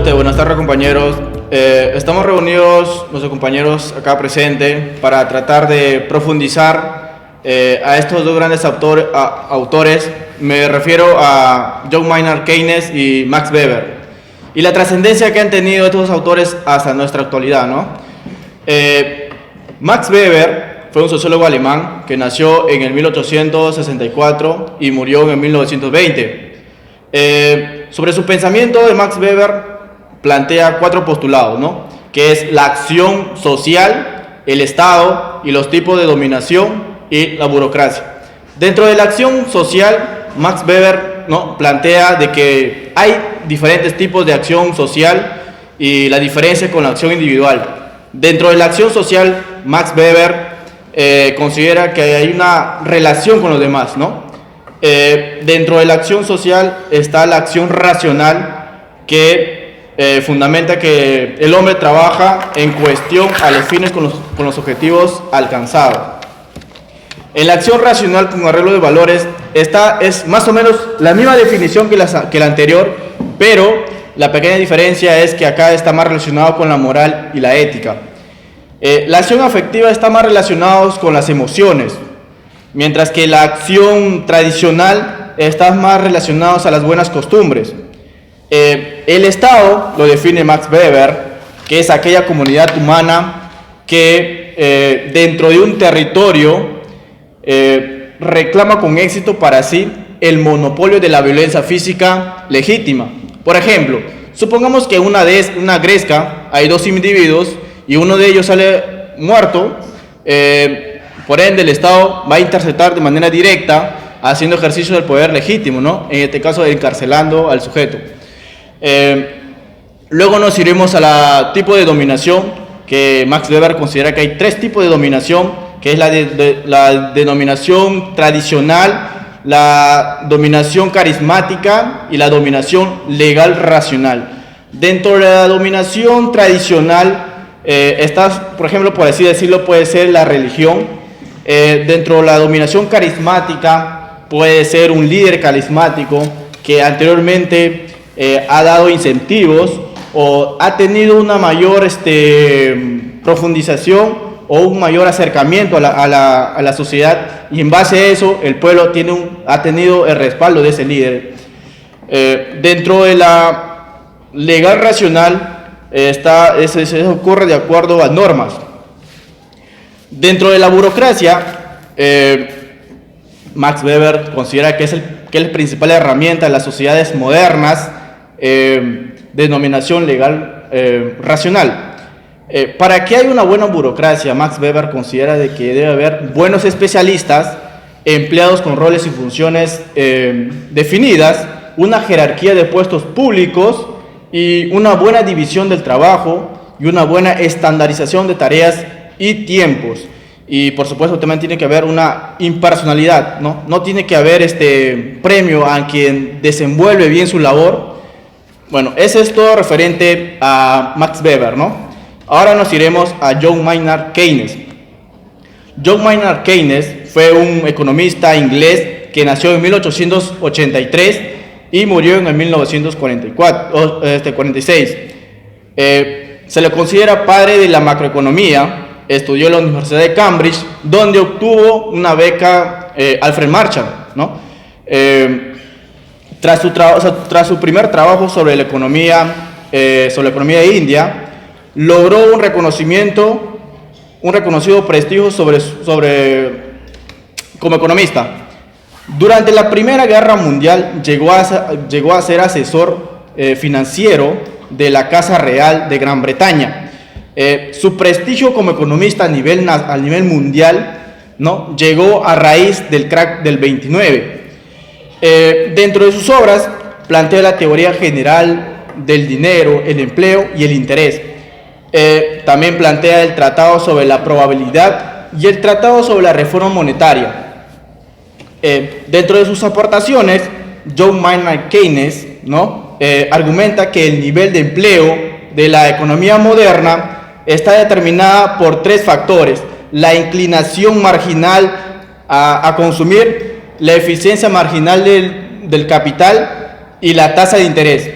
Buenas tardes, compañeros. Estamos reunidos, nuestros compañeros acá presentes, para tratar de profundizar a estos dos grandes autores. Me refiero a John Maynard Keynes y Max Weber, y la trascendencia que han tenido estos autores hasta nuestra actualidad, ¿no? Max Weber fue un sociólogo alemán que nació en el 1864 y murió en el 1920. Sobre su pensamiento, de Max Weber plantea 4 postulados, ¿no? Que es la acción social, el Estado y los tipos de dominación y la burocracia. Dentro de la acción social, Max Weber, ¿no?, plantea de que hay diferentes tipos de acción social y la diferencia con la acción individual. Dentro de la acción social, Max Weber considera que hay una relación con los demás, ¿no? Dentro de la acción social está la acción racional, que fundamenta que el hombre trabaja en cuestión a los fines con los objetivos alcanzados. En la acción racional con arreglo de valores, esta es más o menos la misma definición que la anterior, pero la pequeña diferencia es que acá está más relacionado con la moral y la ética. La acción afectiva está más relacionada con las emociones, mientras que la acción tradicional está más relacionada a las buenas costumbres. El Estado lo define Max Weber, que es aquella comunidad humana que dentro de un territorio reclama con éxito para sí el monopolio de la violencia física legítima. Por ejemplo, supongamos que una gresca hay 2 individuos y uno de ellos sale muerto. Por ende, el Estado va a interceptar de manera directa, haciendo ejercicio del poder legítimo, ¿no? En este caso, encarcelando al sujeto. Luego nos iremos a la tipo de dominación, que Max Weber considera que hay 3 tipos de dominación, que es la denominación tradicional, la dominación carismática y la dominación legal racional. Dentro de la dominación tradicional está, por ejemplo, por así decirlo, puede ser la religión. Dentro de la dominación carismática puede ser un líder carismático que anteriormente ha dado incentivos o ha tenido una mayor profundización o un mayor acercamiento a la sociedad, y en base a eso el pueblo ha tenido el respaldo de ese líder. Dentro de la legal racional eso ocurre de acuerdo a normas. Dentro de la burocracia, Max Weber considera que es la principal herramienta de las sociedades modernas, denominación legal racional. Para que haya una buena burocracia, Max Weber considera de que debe haber buenos especialistas, empleados con roles y funciones definidas, una jerarquía de puestos públicos y una buena división del trabajo y una buena estandarización de tareas y tiempos. Y por supuesto también tiene que haber una impersonalidad, ¿no? No tiene que haber premio a quien desenvuelve bien su labor. Bueno, eso es todo referente a Max Weber, ¿no? Ahora nos iremos a John Maynard Keynes. John Maynard Keynes fue un economista inglés que nació en 1883 y murió en el 1946. Se le considera padre de la macroeconomía. Estudió en la Universidad de Cambridge, donde obtuvo una beca Alfred Marshall, ¿no? Tras su primer trabajo sobre la economía de India, logró un reconocido prestigio como economista. Durante la Primera Guerra Mundial llegó a ser asesor financiero de la Casa Real de Gran Bretaña. Su prestigio como economista a nivel mundial, ¿no?, llegó a raíz del crack del 29. Dentro de sus obras plantea la teoría general del dinero, el empleo y el interés. También plantea el tratado sobre la probabilidad y el tratado sobre la reforma monetaria. Dentro de sus aportaciones, John Maynard Keynes, ¿no?, argumenta que el nivel de empleo de la economía moderna está determinada por 3 factores: la inclinación marginal a consumir, la eficiencia marginal del capital y la tasa de interés.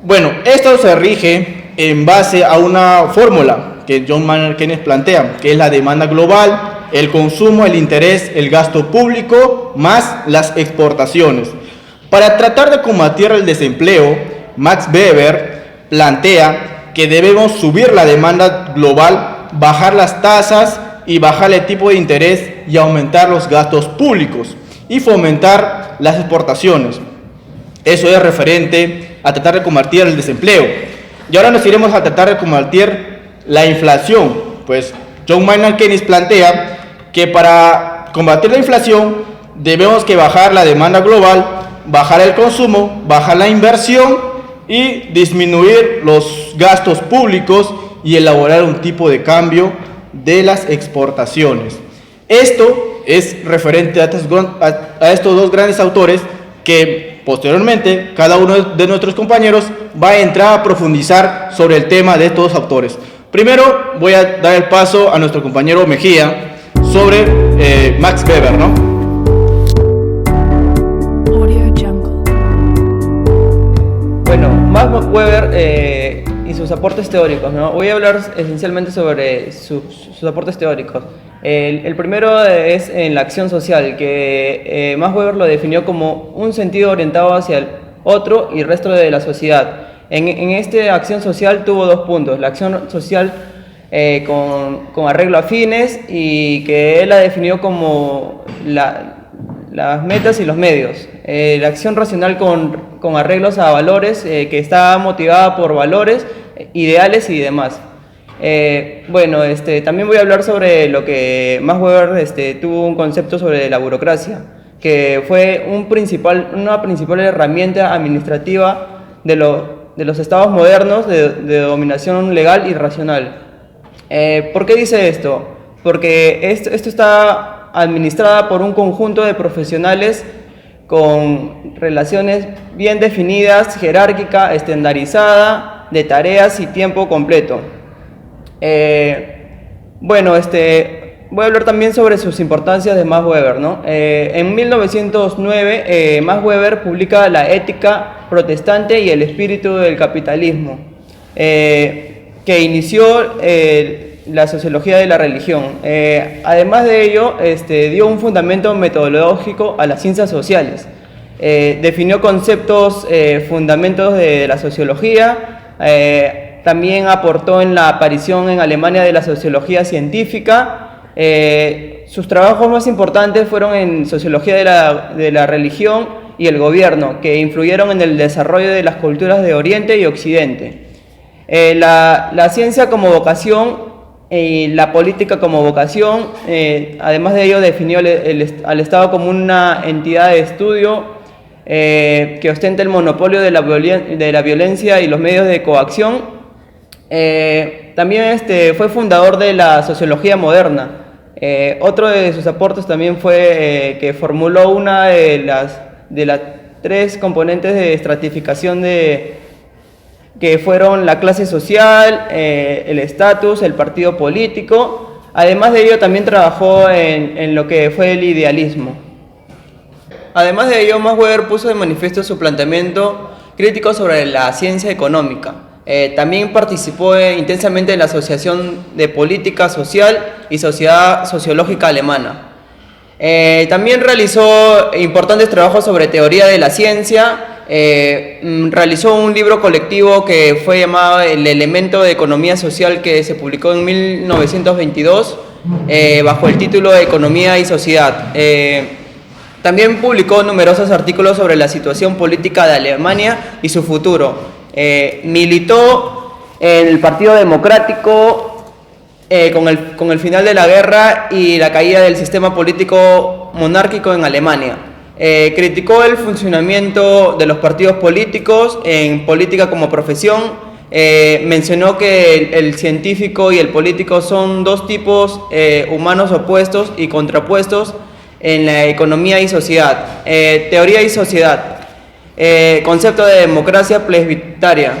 Bueno, esto se rige en base a una fórmula que John Maynard Keynes plantea, que es la demanda global, el consumo, el interés, el gasto público, más las exportaciones. Para tratar de combatir el desempleo, Max Weber plantea que debemos subir la demanda global, bajar las tasas y bajar el tipo de interés y aumentar los gastos públicos y fomentar las exportaciones. Eso es referente a tratar de combatir el desempleo. Y ahora nos iremos a tratar de combatir la inflación. Pues John Maynard Keynes plantea que para combatir la inflación debemos que bajar la demanda global, bajar el consumo, bajar la inversión y disminuir los gastos públicos y elaborar un tipo de cambio de las exportaciones. Esto es referente a estos dos grandes autores que posteriormente cada uno de nuestros compañeros va a entrar a profundizar sobre el tema de estos autores. Primero voy a dar el paso a nuestro compañero Mejía sobre Max Weber, ¿no? Bueno, Max Weber y sus aportes teóricos, ¿no? Voy a hablar esencialmente sobre sus aportes teóricos. El primero es en la acción social, que Max Weber lo definió como un sentido orientado hacia el otro y el resto de la sociedad. En esta acción social tuvo dos puntos: la acción social con arreglo a fines, y que él la definió como las metas y los medios. La acción racional con arreglos a valores, que está motivada por valores, ideales y demás. Bueno, también voy a hablar sobre lo que Max Weber tuvo un concepto sobre la burocracia, que fue una principal herramienta administrativa de los estados modernos de dominación legal y racional. ¿Por qué dice esto? Porque esto está administrada por un conjunto de profesionales con relaciones bien definidas, jerárquica, estandarizada, de tareas y tiempo completo. Bueno, voy a hablar también sobre sus importancias de Max Weber, ¿no? En 1909, Max Weber publica La ética protestante y el espíritu del capitalismo, que inició la sociología de la religión. Además de ello, dio un fundamento metodológico a las ciencias sociales. Definió conceptos, fundamentos de la sociología. También aportó en la aparición en Alemania de la sociología científica. Sus trabajos más importantes fueron en sociología de la religión y el gobierno, que influyeron en el desarrollo de las culturas de Oriente y Occidente. La ciencia como vocación y la política como vocación. Además de ello, definió al Estado como una entidad de estudio que ostenta el monopolio de la violencia y los medios de coacción. También fue fundador de la sociología moderna. Otro de sus aportes también fue que formuló una de las tres componentes de estratificación que fueron la clase social, el estatus, el partido político. Además de ello, también trabajó en lo que fue el idealismo. Además de ello, Max Weber puso de manifiesto su planteamiento crítico sobre la ciencia económica. También participó intensamente en la Asociación de Política Social y Sociedad Sociológica Alemana. También realizó importantes trabajos sobre teoría de la ciencia. Realizó un libro colectivo que fue llamado El elemento de economía social, que se publicó en 1922 bajo el título de Economía y Sociedad. También publicó numerosos artículos sobre la situación política de Alemania y su futuro. Militó en el Partido Democrático con el final de la guerra y la caída del sistema político monárquico en Alemania. Criticó el funcionamiento de los partidos políticos en política como profesión. Mencionó que el científico y el político son dos tipos humanos opuestos y contrapuestos en la economía y sociedad. Teoría y sociedad. Concepto de democracia plebiscitaria.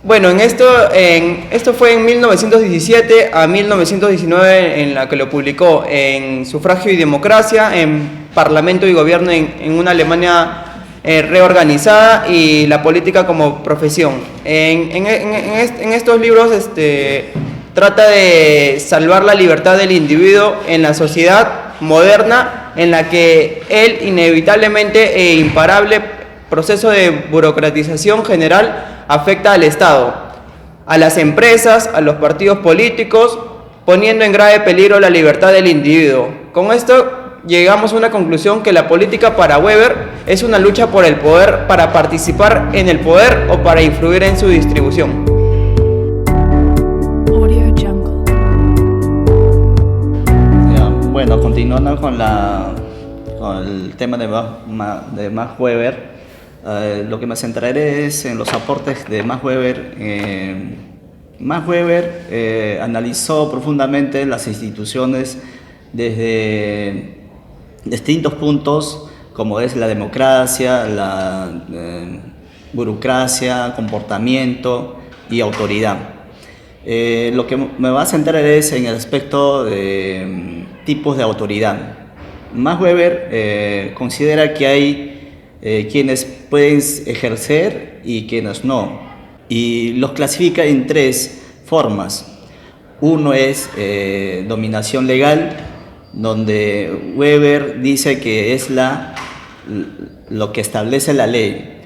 Bueno, esto fue en 1917 a 1919 en la que lo publicó, en Sufragio y Democracia, en Parlamento y Gobierno en una Alemania reorganizada y la política como profesión. En estos libros trata de salvar la libertad del individuo en la sociedad moderna en la que el inevitablemente e imparable proceso de burocratización general afecta al Estado, a las empresas, a los partidos políticos, poniendo en grave peligro la libertad del individuo. Con esto llegamos a una conclusión que la política para Weber es una lucha por el poder, para participar en el poder o para influir en su distribución. Bueno, continuando con el tema de Max Weber, lo que me centraré es en los aportes de Max Weber. Max Weber analizó profundamente las instituciones desde distintos puntos, como es la democracia, la burocracia, comportamiento y autoridad. Lo que me va a centrar es en el aspecto de tipos de autoridad. Max Weber considera que hay quienes pueden ejercer y quienes no, y los clasifica en tres formas. Uno es dominación legal, donde Weber dice que es lo que establece la ley.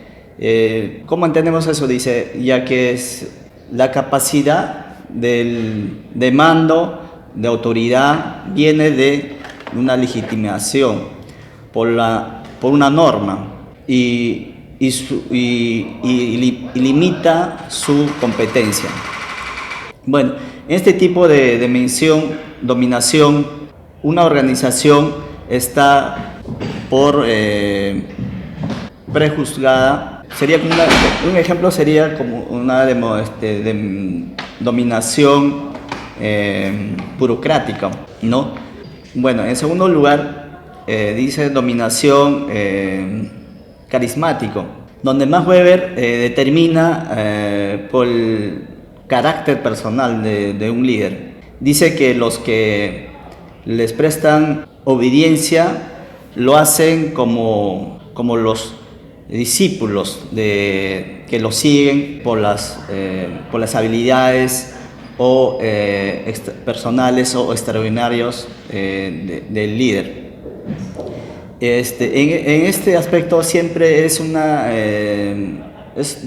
¿Cómo entendemos eso? Dice, ya que es la capacidad de mando, de autoridad, viene de una legitimación por una norma y limita su competencia. Bueno, en este tipo de dominación, una organización está prejuzgada. Un ejemplo sería como una dominación burocrática, ¿no? Bueno, en segundo lugar, dice dominación carismático, donde Max Weber determina por el carácter personal de un líder. Dice que los que les prestan obediencia lo hacen como los discípulos que lo siguen por las habilidades o personales o extraordinarios del líder. En este aspecto siempre es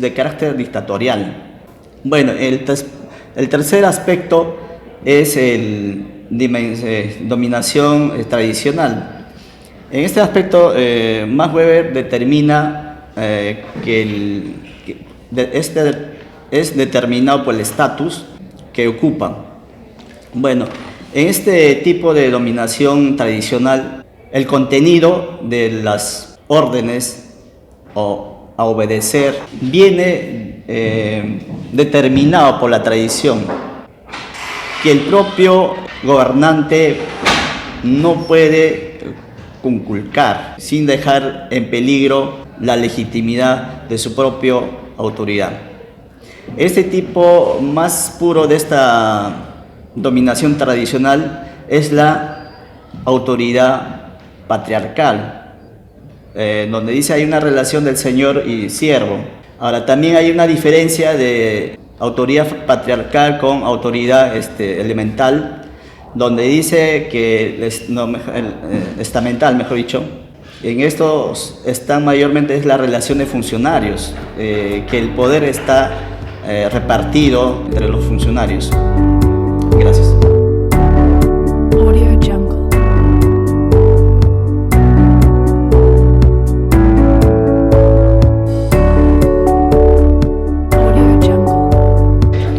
de carácter dictatorial. Bueno, el tercer aspecto es dominación tradicional. En este aspecto, Max Weber determina que es determinado por el estatus que ocupan. Bueno, en este tipo de dominación tradicional, el contenido de las órdenes a obedecer viene determinado por la tradición, que el propio gobernante no puede conculcar sin dejar en peligro la legitimidad de su propia autoridad. Este tipo más puro de esta dominación tradicional es la autoridad patriarcal, donde dice hay una relación del señor y siervo. Ahora, también hay una diferencia de autoridad patriarcal con autoridad elemental, donde dice que estamental, mejor dicho. En esto están mayormente es la relación de funcionarios, que el poder está repartido entre los funcionarios. Gracias.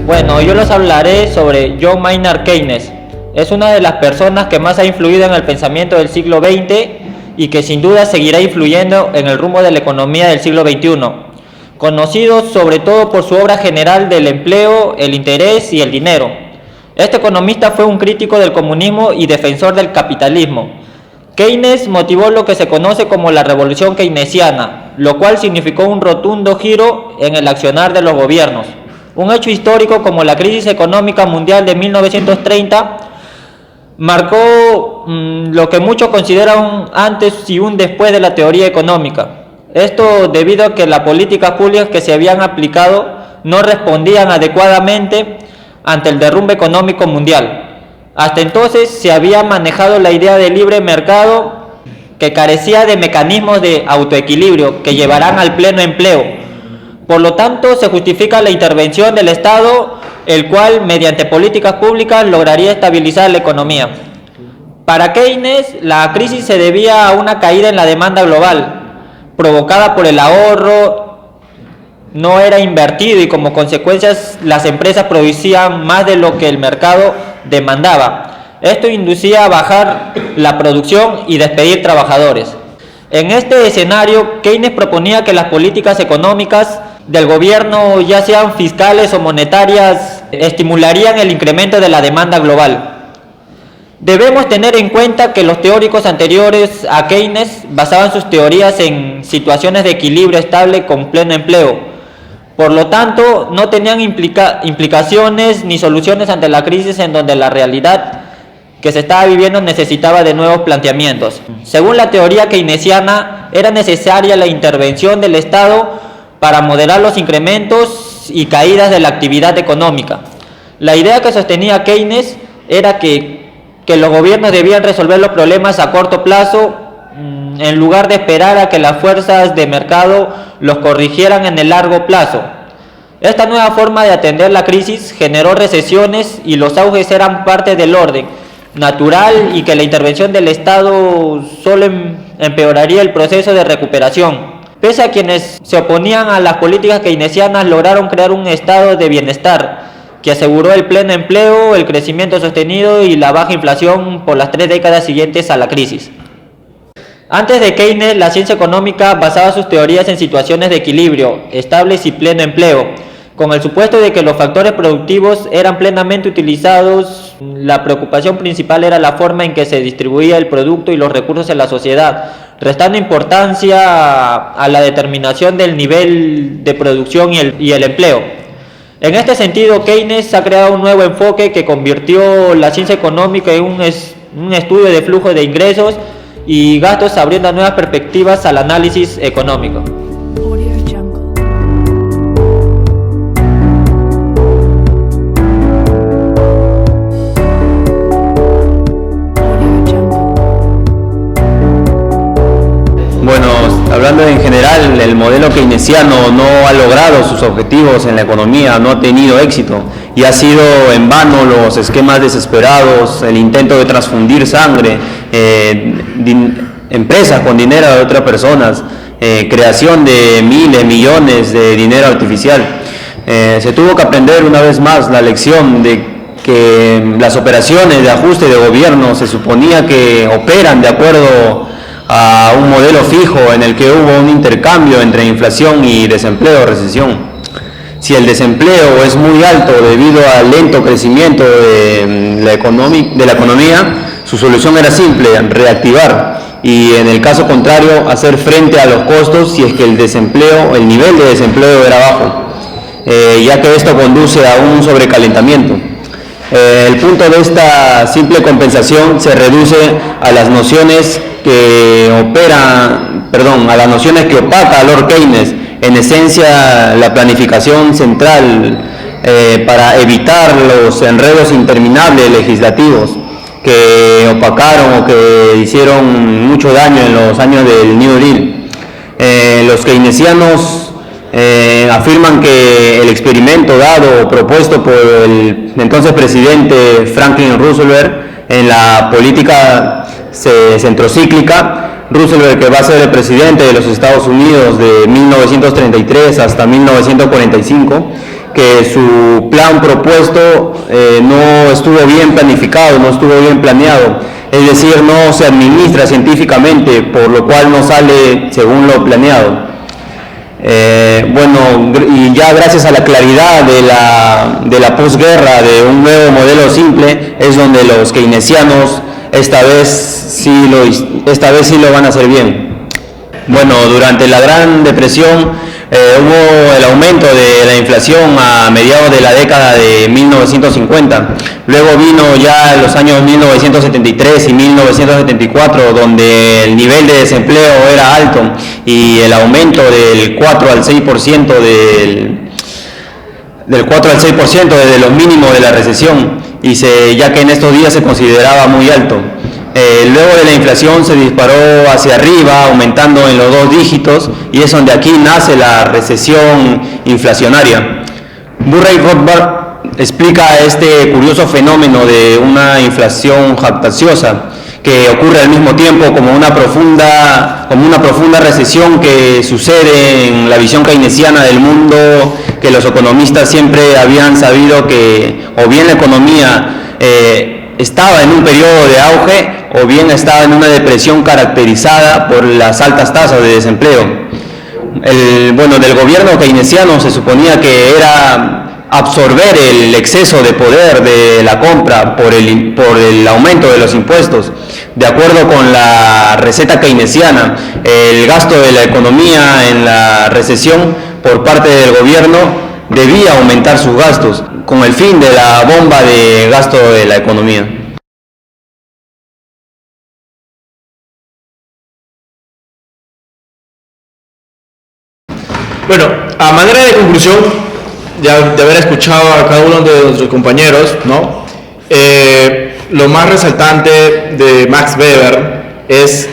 Bueno, yo les hablaré sobre John Maynard Keynes. Es una de las personas que más ha influido en el pensamiento del siglo XX y que sin duda seguirá influyendo en el rumbo de la economía del siglo XXI. Conocido sobre todo por su obra general del empleo, el interés y el dinero. Este economista fue un crítico del comunismo y defensor del capitalismo. Keynes motivó lo que se conoce como la revolución keynesiana, lo cual significó un rotundo giro en el accionar de los gobiernos. Un hecho histórico como la crisis económica mundial de 1930 marcó lo que muchos consideran un antes y un después de la teoría económica. Esto debido a que las políticas públicas que se habían aplicado no respondían adecuadamente ante el derrumbe económico mundial. Hasta entonces se había manejado la idea de libre mercado que carecía de mecanismos de autoequilibrio que llevarán al pleno empleo. Por lo tanto, se justifica la intervención del Estado, el cual, mediante políticas públicas, lograría estabilizar la economía. Para Keynes, la crisis se debía a una caída en la demanda global, provocada por el ahorro no era invertido y como consecuencia las empresas producían más de lo que el mercado demandaba. Esto inducía a bajar la producción y despedir trabajadores. En este escenario, Keynes proponía que las políticas económicas del gobierno, ya sean fiscales o monetarias, estimularían el incremento de la demanda global. Debemos tener en cuenta que los teóricos anteriores a Keynes basaban sus teorías en situaciones de equilibrio estable con pleno empleo. Por lo tanto, no tenían implicaciones ni soluciones ante la crisis en donde la realidad que se estaba viviendo necesitaba de nuevos planteamientos. Según la teoría keynesiana, era necesaria la intervención del Estado para moderar los incrementos y caídas de la actividad económica. La idea que sostenía Keynes era que los gobiernos debían resolver los problemas a corto plazo en lugar de esperar a que las fuerzas de mercado los corrigieran en el largo plazo. Esta nueva forma de atender la crisis generó recesiones y los auges eran parte del orden natural y que la intervención del Estado solo empeoraría el proceso de recuperación. Pese a quienes se oponían a las políticas keynesianas, lograron crear un estado de bienestar que aseguró el pleno empleo, el crecimiento sostenido y la baja inflación por las 3 décadas siguientes a la crisis. Antes de Keynes, la ciencia económica basaba sus teorías en situaciones de equilibrio, estables y pleno empleo. Con el supuesto de que los factores productivos eran plenamente utilizados, la preocupación principal era la forma en que se distribuía el producto y los recursos en la sociedad, restando importancia a la determinación del nivel de producción y el empleo. En este sentido, Keynes ha creado un nuevo enfoque que convirtió la ciencia económica en un estudio de flujo de ingresos y gastos, abriendo nuevas perspectivas al análisis económico. Bueno, hablando en general, el modelo keynesiano no ha logrado sus objetivos en la economía, no ha tenido éxito y ha sido en vano los esquemas desesperados, el intento de transfundir sangre, empresas con dinero de otras personas, creación de miles, millones de dinero artificial. Se tuvo que aprender una vez más la lección de que las operaciones de ajuste de gobierno se suponía que operan de acuerdo a un modelo fijo en el que hubo un intercambio entre inflación y desempleo o recesión. Si el desempleo es muy alto debido al lento crecimiento de la economía, su solución era simple, reactivar, y en el caso contrario, hacer frente a los costos si es que el nivel de desempleo era bajo, ya que esto conduce a un sobrecalentamiento. El punto de esta simple compensación se reduce a las nociones que opaca a Lord Keynes, en esencia la planificación central para evitar los enredos interminables legislativos que opacaron o que hicieron mucho daño en los años del New Deal. Los keynesianos afirman que el experimento dado o propuesto por el entonces presidente Franklin Roosevelt en la política centrocíclica, Roosevelt, que va a ser el presidente de los Estados Unidos de 1933 hasta 1945, que su plan propuesto no estuvo bien planificado, no estuvo bien planeado, es decir, no se administra científicamente, por lo cual no sale según lo planeado. Y ya gracias a la claridad de la posguerra, de un nuevo modelo simple, es donde los keynesianos esta vez sí lo van a hacer bien. Bueno, durante la Gran Depresión hubo el aumento de la inflación a mediados de la década de 1950. Luego vino ya los años 1973 y 1974, donde el nivel de desempleo era alto y el aumento del 4 al 6% del 4 al 6% desde los mínimos de la recesión, ya que en estos días se consideraba muy alto. Luego de la inflación se disparó hacia arriba, aumentando en los 2 dígitos, y es donde aquí nace la recesión inflacionaria. Murray Rothbard explica este curioso fenómeno de una inflación jactanciosa que ocurre al mismo tiempo como una profunda recesión que sucede en la visión keynesiana del mundo, que los economistas siempre habían sabido que o bien la economía estaba en un periodo de auge o bien estaba en una depresión caracterizada por las altas tasas de desempleo. Del gobierno keynesiano se suponía que era absorber el exceso de poder de la compra por el aumento de los impuestos. De acuerdo con la receta keynesiana, el gasto de la economía en la recesión por parte del gobierno debía aumentar sus gastos con el fin de la bomba de gasto de la economía. Bueno, a manera de conclusión, ya de haber escuchado a cada uno de nuestros compañeros, ¿no? Lo más resaltante de Max Weber es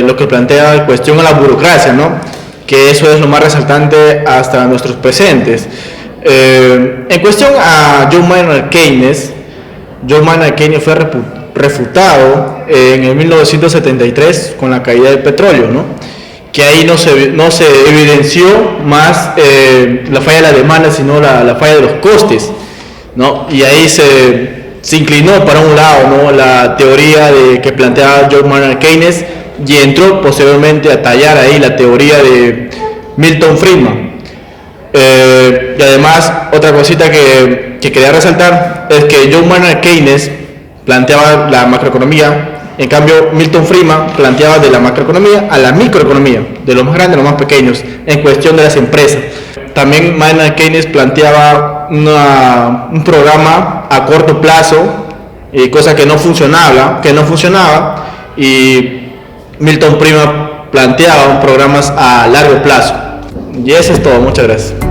lo que plantea en cuestión a la burocracia, ¿no? Que eso es lo más resaltante hasta nuestros presentes. En cuestión a John Maynard Keynes fue refutado en el 1973 con la caída del petróleo, ¿no? Que ahí no se evidenció más la falla de la demanda, sino la falla de los costes, ¿no? Y ahí se inclinó para un lado, ¿no? La teoría que planteaba John Maynard Keynes, y entró posteriormente a tallar ahí la teoría de Milton Friedman. Y además, otra cosita que quería resaltar es que John Maynard Keynes planteaba la macroeconomía. En cambio, Milton Friedman planteaba de la macroeconomía a la microeconomía, de los más grandes a los más pequeños, en cuestión de las empresas. También Maynard Keynes planteaba un programa a corto plazo, cosa que no funcionaba, y Milton Friedman planteaba programas a largo plazo. Y eso es todo, muchas gracias.